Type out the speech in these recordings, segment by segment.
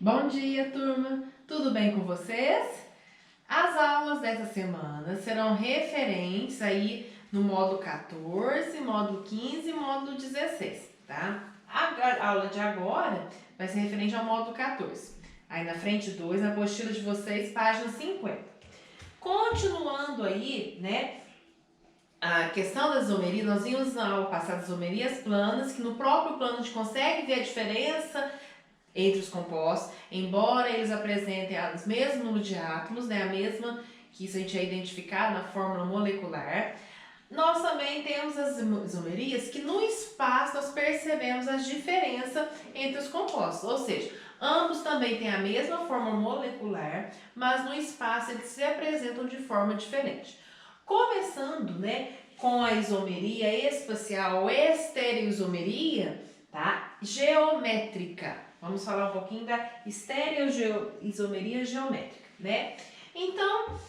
Bom dia, turma! Tudo bem com vocês? As aulas dessa semana serão referentes aí no módulo 14, módulo 15 e módulo 16, tá? A aula de agora vai ser referente ao módulo 14. Aí na frente 2, na apostila de vocês, página 50. Continuando aí, né, a questão da isomeria, nós vimos na aula passada isomerias planas, que no próprio plano a gente consegue ver a diferença entre os compostos, embora eles apresentem o mesmo número de átomos, né, a mesma que isso a gente é identificado na fórmula molecular. Nós também temos as isomerias que no espaço nós percebemos a diferença entre os compostos, ou seja, ambos também têm a mesma forma molecular, mas no espaço eles se apresentam de forma diferente. Começando, né, com a isomeria espacial ou estereoisomeria, tá? Geométrica. Vamos falar um pouquinho da estereoisomeria geométrica, né? Então,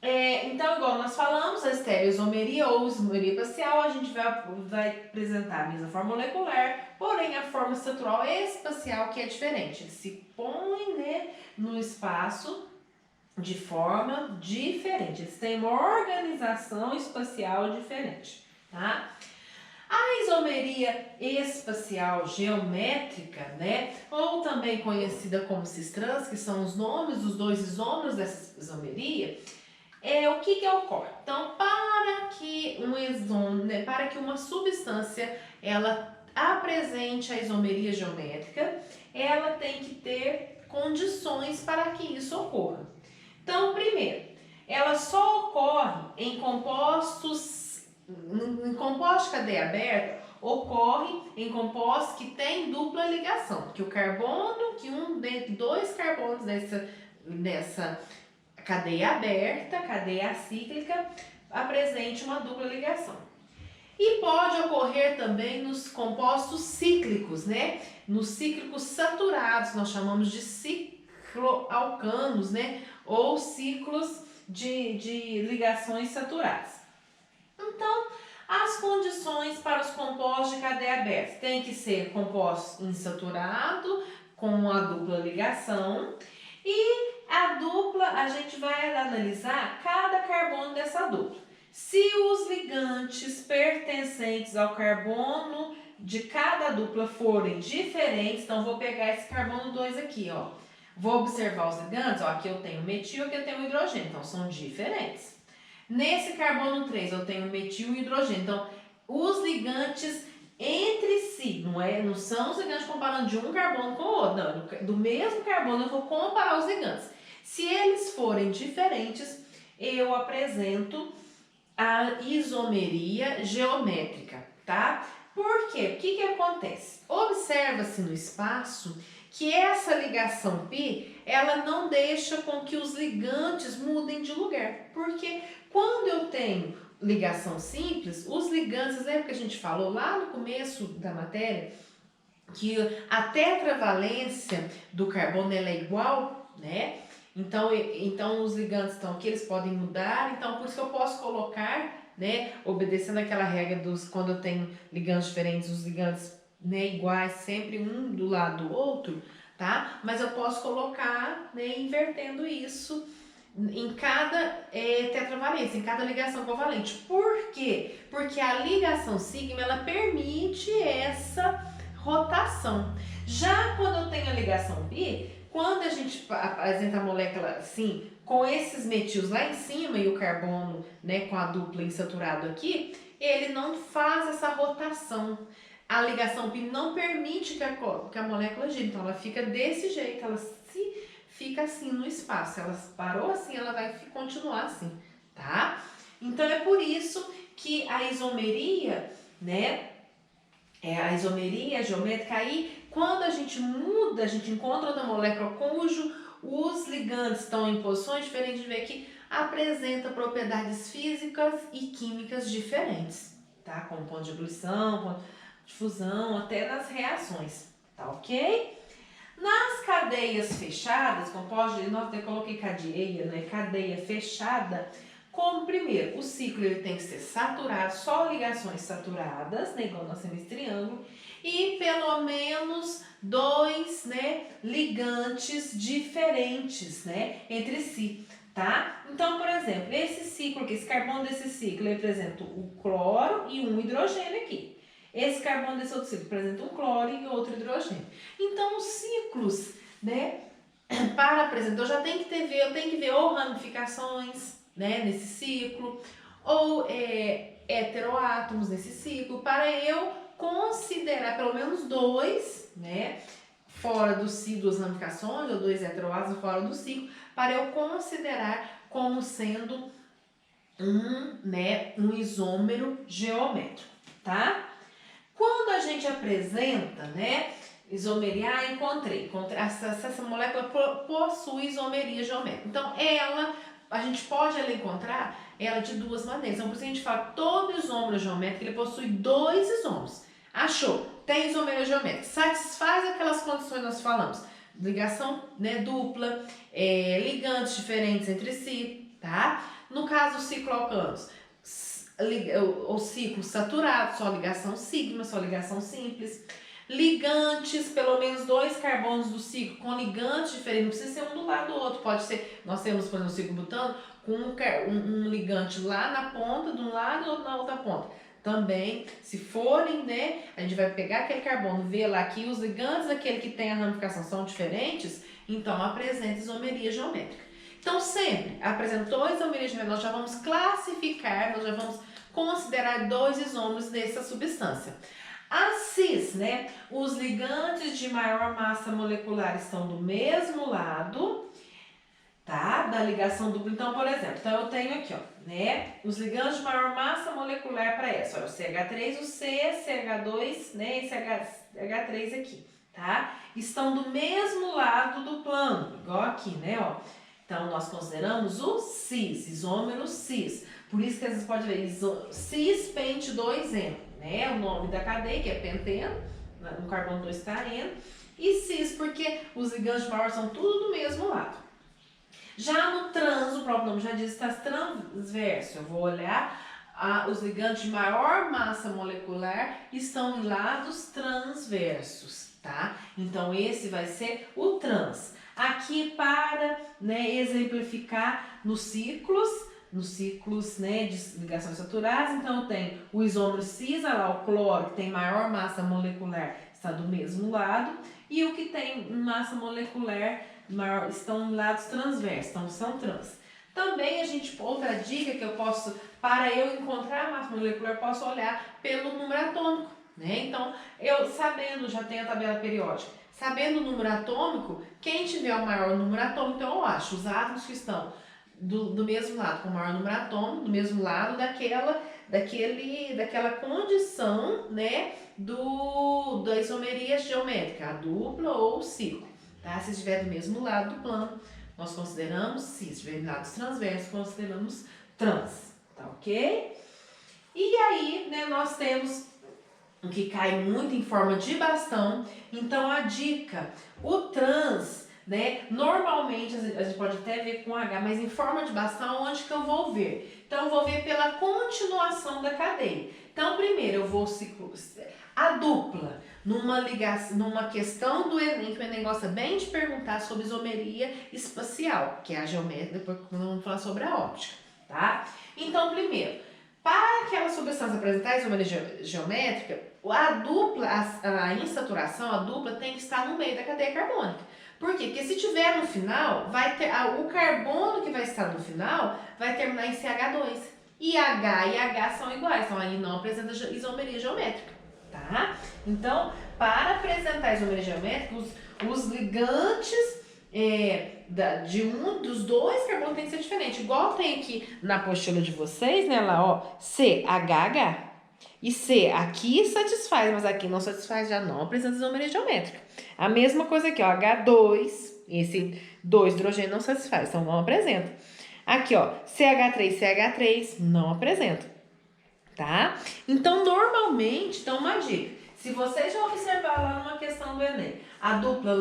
igual nós falamos, a estereoisomeria ou isomeria espacial, a gente vai apresentar a mesma forma molecular, porém a forma estrutural espacial que é diferente. Ele se põe, né, no espaço de forma diferente. Eles têm uma organização espacial diferente, tá? A isomeria espacial geométrica, né, ou também conhecida como cistrans, que são os nomes dos dois isômeros dessa isomeria, o que ocorre? Então, para que uma substância ela apresente a isomeria geométrica, ela tem que ter condições para que isso ocorra. Então, primeiro, ela só ocorre em compostos de cadeia aberta, ocorre em compostos que têm dupla ligação, que dois carbonos dessa cadeia aberta, cadeia acíclica, apresente uma dupla ligação. E pode ocorrer também nos compostos cíclicos, né? Nos cíclicos saturados, nós chamamos de cicloalcanos, né? Ou ciclos de ligações saturadas. Então, as condições para os compostos de cadeia aberta tem que ser composto insaturado com a dupla ligação, e a dupla a gente vai analisar cada carbono dessa dupla. Se os ligantes pertencentes ao carbono de cada dupla forem diferentes, então vou pegar esse carbono 2 aqui, ó. Vou observar os ligantes, ó, aqui eu tenho metil, aqui eu tenho hidrogênio, então são diferentes. Nesse carbono 3 eu tenho metil e hidrogênio, então os ligantes entre si, não são os ligantes comparando de um carbono com o outro, não, do mesmo carbono eu vou comparar os ligantes. Se eles forem diferentes, eu apresento a isomeria geométrica, tá? Por quê? O que acontece? Observa-se no espaço que essa ligação π, ela não deixa com que os ligantes mudem de lugar. Porque quando eu tenho ligação simples, os ligantes, lembra que a gente falou lá no começo da matéria, que a tetravalência do carbono ela é igual, né? Então os ligantes estão aqui, eles podem mudar, então por isso que eu posso colocar, né, obedecendo aquela regra dos quando eu tenho ligantes diferentes, os ligantes, né, iguais, sempre um do lado do outro, tá? Mas eu posso colocar, né, invertendo isso em cada tetravalência, em cada ligação covalente. Por quê? Porque a ligação sigma, ela permite essa rotação. Já quando eu tenho a ligação bi, quando a gente apresenta a molécula assim, com esses metils lá em cima e o carbono, né, com a dupla insaturado aqui, ele não faz essa rotação. A ligação π não permite que a molécula gire, então ela fica desse jeito, ela fica assim no espaço. Ela parou assim, ela vai continuar assim, tá? Então é por isso que a isomeria, né, a isomeria geométrica aí, quando a gente muda, a gente encontra outra molécula cujo os ligantes estão em posições diferentes, de ver que apresenta propriedades físicas e químicas diferentes, tá? Como ponto de ebulição, ponto de fusão, até nas reações, tá ok? Nas cadeias fechadas, eu coloquei cadeia, né? Cadeia fechada, como primeiro, o ciclo ele tem que ser saturado, só ligações saturadas, né? Igual nós temos esse triângulo, e pelo menos 2 né, ligantes diferentes, né, entre si, tá? Então, por exemplo, esse ciclo aqui, esse carbono desse ciclo representa o cloro e um hidrogênio aqui. Esse carbono desse outro ciclo representa um cloro e outro hidrogênio. Então, os ciclos, né, para apresentar, eu tenho que ver ou ramificações, né, nesse ciclo, ou heteroátomos nesse ciclo, para eu considerar pelo menos dois, né, fora do ciclo, duas ramificações, ou dois heteroátomos fora do ciclo, para eu considerar como sendo um isômero geométrico, tá? Quando a gente apresenta, né, isomeria, encontrei essa molécula possui isomeria geométrica. Então, a gente pode encontrar ela de duas maneiras. Então, por isso a gente fala que todo isômero geométrico ele possui dois isômeros. Achou? Tem isomeria geométrica. Satisfaz aquelas condições que nós falamos. Ligação, né, dupla, ligantes diferentes entre si, tá? No caso, cicloalcanos, o ciclo saturado, só ligação sigma, só ligação simples. Ligantes, pelo menos dois carbonos do ciclo com ligantes diferentes, não precisa ser um do lado do outro, pode ser, nós temos, por exemplo, o ciclo butano com um ligante lá na ponta, de um lado e outro na outra ponta. Também, se forem, né, a gente vai pegar aquele carbono, ver lá que os ligantes daquele que tem a ramificação são diferentes, então apresenta isomeria geométrica. Então, sempre apresentou isomeria geométrica, nós já vamos classificar, nós já vamos considerar dois isômeros dessa substância. A cis, né, os ligantes de maior massa molecular estão do mesmo lado, tá, da ligação dupla. Então, por exemplo, eu tenho aqui, ó, né, os ligantes de maior massa molecular para essa, olha, o CH3, o C, CH2, né, esse H3 aqui, tá, estão do mesmo lado do plano, igual aqui, né, ó. Então, nós consideramos o cis, isômero cis. Por isso que às vezes pode ver cis pente 2N, né? O nome da cadeia, que é penteno, no carbono 2 está N. E cis, porque os ligantes maiores são tudo do mesmo lado. Já no trans, o próprio nome já diz, está transverso. Eu vou olhar, os ligantes de maior massa molecular estão em lados transversos, tá? Então, esse vai ser o trans. Aqui para, né, exemplificar nos ciclos, né, de ligações saturadas, então eu tenho o isômero cis, olha lá, o cloro, que tem maior massa molecular, está do mesmo lado, e o que tem massa molecular maior, estão em lados transversos, então são trans. Também outra dica que eu posso, para eu encontrar a massa molecular, eu posso olhar pelo número atômico, né? Então, eu sabendo, já tenho a tabela periódica, sabendo o número atômico, quem tiver o maior número atômico, então eu acho os átomos que estão do mesmo lado, com o maior número atômico, do mesmo lado daquela condição, né, da isomeria geométrica, a dupla ou o ciclo, tá? Se estiver do mesmo lado do plano, nós consideramos cis. Se estiver em lados transversos, consideramos trans, tá ok? E aí, né, nós temos o que cai muito em forma de bastão. Então, a dica, o trans, né, normalmente, a gente pode até ver com H, mas em forma de bastão, onde que eu vou ver? Então, eu vou ver pela continuação da cadeia. Então, primeiro, eu vou a dupla, numa questão do Enem, que o Enem gosta bem de perguntar sobre isomeria espacial, que é a geométrica, depois vamos falar sobre a óptica, tá? Então, primeiro, para aquela substância apresentar a isomeria geométrica, a dupla, a insaturação, a dupla tem que estar no meio da cadeia carbônica. Por quê? Porque se tiver no final, vai ter o carbono que vai estar no final vai terminar em CH2. E H e H são iguais, então aí não apresenta isomeria geométrica, tá? Então, para apresentar isomeria geométrica, os ligantes dos dois carbonos tem que ser diferente. Igual tem aqui na apostila de vocês, né? Lá, ó, CHH. E C aqui satisfaz, mas aqui não satisfaz, já não apresenta isomeria geométrica. A mesma coisa aqui, ó, H2, esse 2 hidrogênio não satisfaz, então não apresenta. Aqui, ó, CH3, não apresenta, tá? Então, normalmente, então uma dica, se você já observar lá numa questão do Enem, a dupla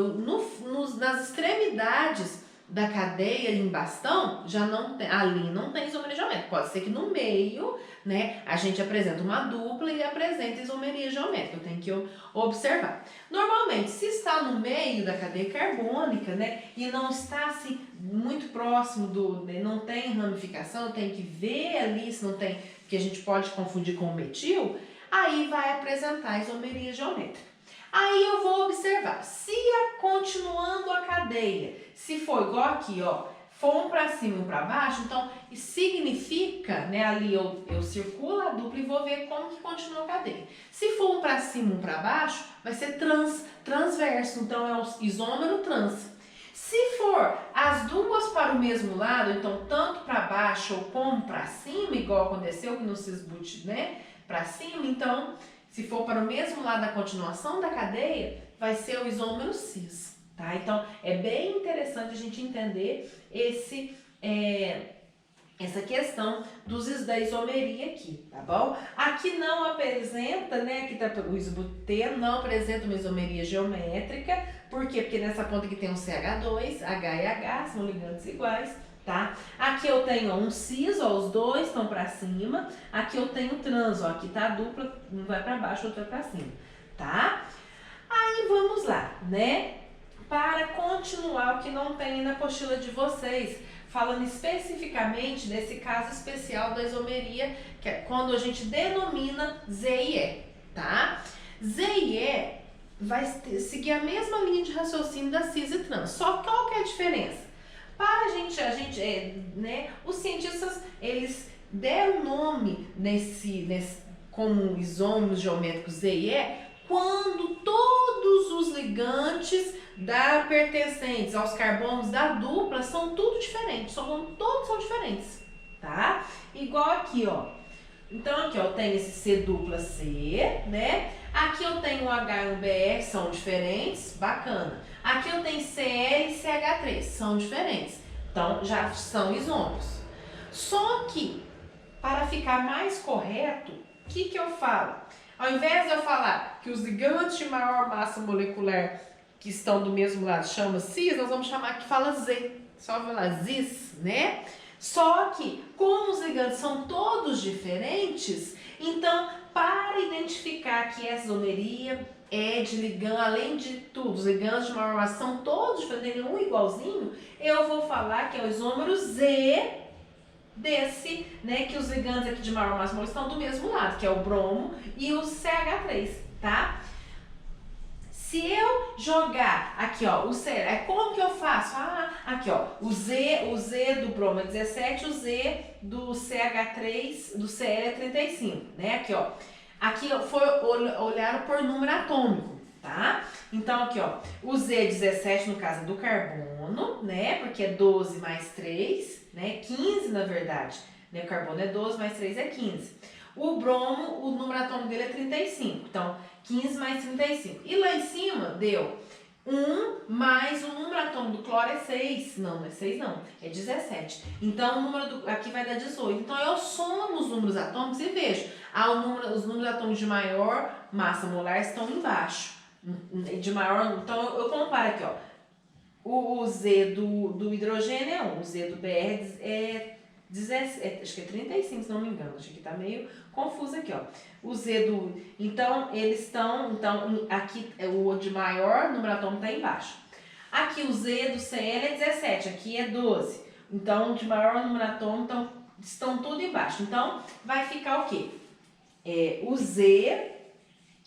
nas extremidades da cadeia em bastão, já não tem, ali não tem isomeria geométrica. Pode ser que no meio, né, a gente apresenta uma dupla e apresenta isomeria geométrica. Eu tenho que observar. Normalmente, se está no meio da cadeia carbônica, né, e não está assim muito próximo não tem ramificação, tem que ver ali se não tem, que a gente pode confundir com o metil, aí vai apresentar isomeria geométrica. Aí eu vou observar, se continuando a cadeia, se for igual aqui, ó, for um para cima e um para baixo, então significa, né, ali eu circulo a dupla e vou ver como que continua a cadeia. Se for um para cima e um para baixo, vai ser transverso, então é o isômero trans. Se for as duas para o mesmo lado, então tanto para baixo ou como para cima, igual aconteceu no cisbut, né, para cima, então se for para o mesmo lado da continuação da cadeia, vai ser o isômero cis, tá? Então, é bem interessante a gente entender essa questão da isomeria aqui, tá bom? Aqui não apresenta, né, aqui tá o isobuteno, não apresenta uma isomeria geométrica. Por quê? Porque nessa ponta aqui tem um CH2, H e H, são ligantes iguais, tá? Aqui eu tenho um cis, ó, os dois estão para cima. Aqui eu tenho trans, ó, aqui tá a dupla, um vai para baixo, outro vai para cima, tá? Aí vamos lá, né? Para continuar o que não tem na apostila de vocês, falando especificamente desse caso especial da isomeria, que é quando a gente denomina Z e E, tá? Z e E vai seguir a mesma linha de raciocínio da cis e trans, só que qual que é a diferença? Para né, os cientistas, eles deram nome como isômeros geométricos Z e E quando todos os ligantes pertencentes aos carbonos da dupla são tudo diferentes, todos são diferentes, tá? Igual aqui, ó. Então aqui, ó, eu tenho esse C dupla C, né? Aqui eu tenho o H e o BR, são diferentes, bacana. Aqui eu tenho Cl e CH3, são diferentes. Então, já são isômeros. Só que, para ficar mais correto, o que eu falo? Ao invés de eu falar que os ligantes de maior massa molecular que estão do mesmo lado chama cis, nós vamos chamar que fala Z. Só falar zis, né? Só que, como os ligantes são todos diferentes, então, para identificar que essa isomeria é de ligando, além de tudo, os ligantes de maior massa são todos diferentes, um igualzinho, eu vou falar que é o isômero Z desse, né, que os ligantes aqui de maior massa molecular estão do mesmo lado, que é o bromo e o CH3, tá? Se eu jogar aqui, ó, como que eu faço? Aqui, ó, o Z do bromo é 17, o Z do CH3, do Cl é 35, né? Aqui, ó. Aqui foi olhado por número atômico, tá? Então, aqui, ó, o Z é 17 no caso do carbono, né? Porque é 12 mais 3, né? 15 na verdade, né? O carbono é 12 mais 3 é 15. O bromo, o número atômico dele é 35, então 15 mais 35. E lá em cima deu 1 mais o número atômico do cloro é 6. Não é 6 não, é 17. Então o número aqui vai dar 18. Então eu somo os números atômicos e vejo. Os números atômicos de maior massa molar estão embaixo. De maior, então eu comparo aqui, ó. O Z do hidrogênio é 1, o Z do BR é 17, acho que é 35, se não me engano. Acho que tá meio confuso aqui, ó. O Z do... Então, eles estão... Então, aqui, o de maior número atômico tá embaixo. Aqui, o Z do Cl é 17, aqui é 12. Então, o de maior número atômico estão tudo embaixo. Então, vai ficar o quê? O Z,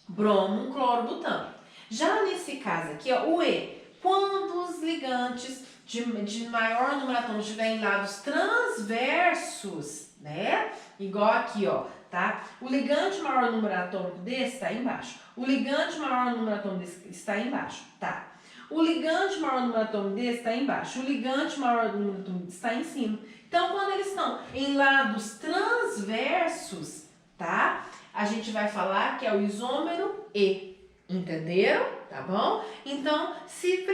bromo, cloro, butano. Já nesse caso aqui, ó, o E, quando os ligantes de maior número atômico estiverem em lados transversos, né? Igual aqui, ó, tá? O ligante maior número atômico desse está embaixo. O ligante maior número atômico desse está embaixo, tá? O ligante maior número atômico desse está embaixo. O ligante maior número atômico está em cima. Então, quando eles estão em lados transversos, tá? A gente vai falar que é o isômero E. Entenderam? Tá bom? Então, se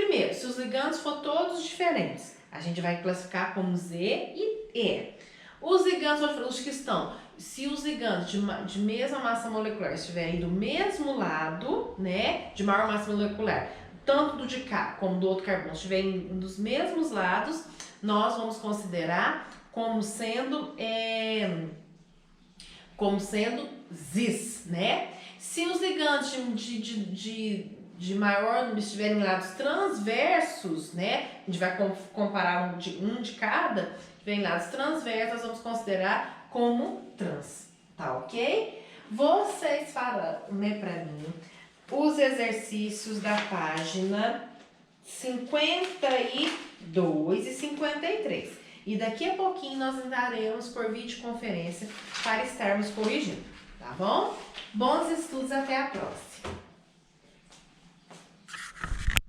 os ligantes for todos diferentes, a gente vai classificar como Z e E. Os ligantes, os que estão, se os ligantes de mesma massa molecular estiverem do mesmo lado, né, de maior massa molecular, tanto do de cá como do outro carbono estiverem dos mesmos lados, nós vamos considerar como sendo cis, né? Se os ligandos de maior número estiverem em lados transversos, né? A gente vai comparar um de cada, estiverem em lados transversos, nós vamos considerar como trans, tá ok? Vocês falam, né, pra mim, os exercícios da página 52 e 53. E daqui a pouquinho nós entraremos por videoconferência para estarmos corrigindo, tá bom? Bons estudos, até a próxima!